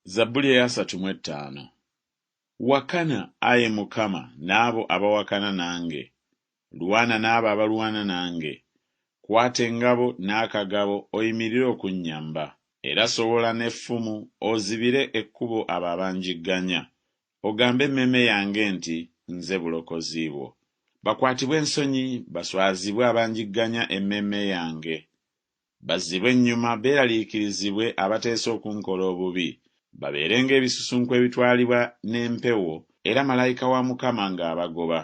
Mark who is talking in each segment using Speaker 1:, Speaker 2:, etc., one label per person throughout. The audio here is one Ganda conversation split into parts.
Speaker 1: Zabbuli eya 35. Wakana aye Mukama n'abo abawakana nange, lwana n'abo abalwana nange, kwata engabo n'akagabo oyimirire okunnyamba, era sowola n'effumu ozibire ekkubo abo abanjigganya, ogambe emmeeme yange nti nze bulokozi bwo. Bakwatibwe ensonyi baswazibwe abanjigganya emmeeme yange, bazzibwe ennyuma beeraliikirizibwe abateesa okunkola obubi. Babeerenga ebisusunku ebitwalibwa n'empewo, era malayika wa Mukama ng'abagoba.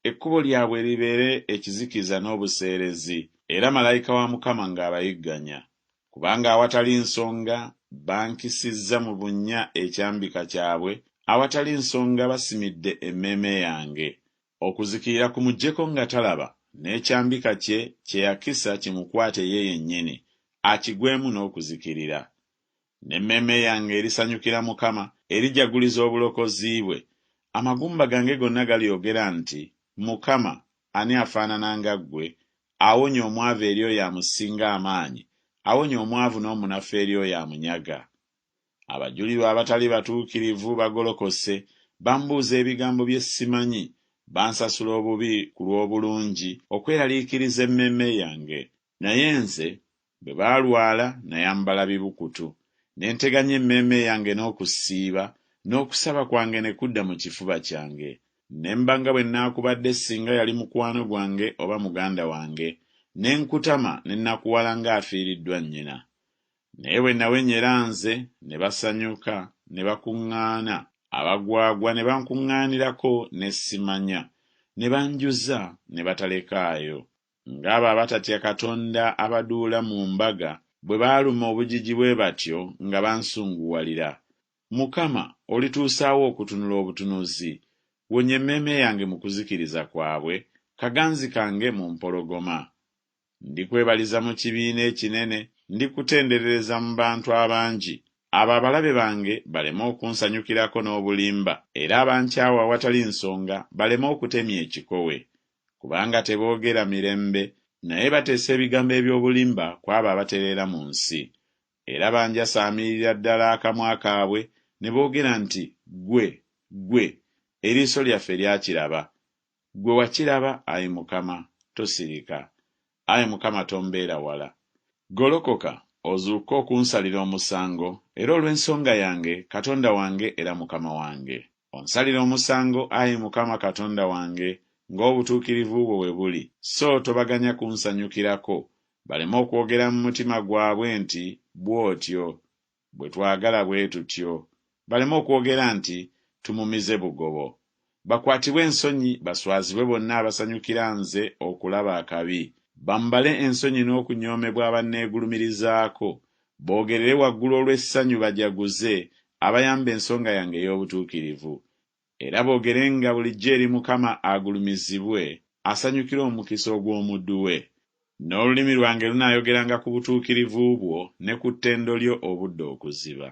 Speaker 1: Ekkubo lyabwe libeere ekizikiza n'obuseerezi, era malayika wa Mukama ng'abayigganya. Kubanga awatali nsonga bankisizza mu bunnya ekyambika kyabwe, awatali nsonga basimidde emmeeme yange. Okuzikirira kumuggyeko nga talaba, n'ekyambika kye kye yakisa kimukwate ye yennyini, akigwemu n'okuzikirira. N'emmeeme yange erisanyukira Mukama, erijaguliza obulokozi bwe. Amagumba gange gonna galyogera nti, Mukama ani afaanana nga ggwe, awonya omwavu eri oyo amusinga amaanyi, awonya omwavu n'omunafu eri oyo amunyaga. Abajulirwa abatali batuukirivu bagolokose, bambuuza ebigambo bye simanyi, bansasula obubi ku lw'obulungi okweraliikiriza emmeeme yange. Naye nze bwe baalwala nayambala bibukutu, ne nteganya emmeeme yange n'okusiiba, n'okusaba kwange ne kudda mu kifuba kyange. Ne mba nga bwe nnaakubadde singa yali mukwano gwange oba muganda wange, ne nkutama ne nnakuwala ng'afiiriddwa nnyina. Naye bwe nawenyera nze ne basanyuka, ne bakuŋŋaana, abagwagwa ne bankuŋŋaanirako ne simanya, ne banjuza ne batalekaayo. Ng'abo abatatya Katonda abaduula mu mbaga bwe baaluma obujiji bwe batyo nga bansunguwalira. Mukama olituusaawo okutunula obutunuzi, wonya emmeeme yange mu kuzikiriza kwabwe, kaganzi kange mu mpologoma. Ndikwebaliza mu kibiina ekinene, ndikutenderereza mu bantu abangi, abo abalabe bange baleme okunsanyukirako n'obulimba, era abankyawa awatali nsonga baleme okutemya ekikowe. Kubanga teboogera mirembe, naye bateesa ebigambo eby'obulimba kw'abo abatereera mu nsi. Era banjasaamirira ddala akamwa kaabwe, ne boogera nti, Ggwe, eriiso lyaffe lyakiraba. Ggwe wakiraba, Ayi Mukama, tosirika. Ayi Mukama tombeera wala. Golokoka, ozuuke okunsalira omusango, era olw'ensonga yange, Katonda wange era Mukama wange. Onsalira omusango, Ayi Mukama Katonda wange, ng'obutuukirivu bwo bwe buli, so tobaganya kunsanyukirako, baleme okwogera mu mutima gwabwe nti, bw'otyo, bwe twagala bwe tutyo, baleme okwogera nti, tumumize bugobo. Bakwatibwe ensonyi baswazibwe bonna abasanyukira nze okulaba akabi, bambale ensonyi n'okunyoomebwa abanneegulumirizaako, boogerere waggulu olw'essanyu bajaguze abayamba ensonga yange ey'obutuukirivu. Era boogerenga bulijjo eri Mukama agulumizibwe, asanyukira omukisa ogw'omuddu we. N'olulimi lwange lunaayogeranga ku butuukirivu bwo ne ku ttendo lyo obudde okuziba.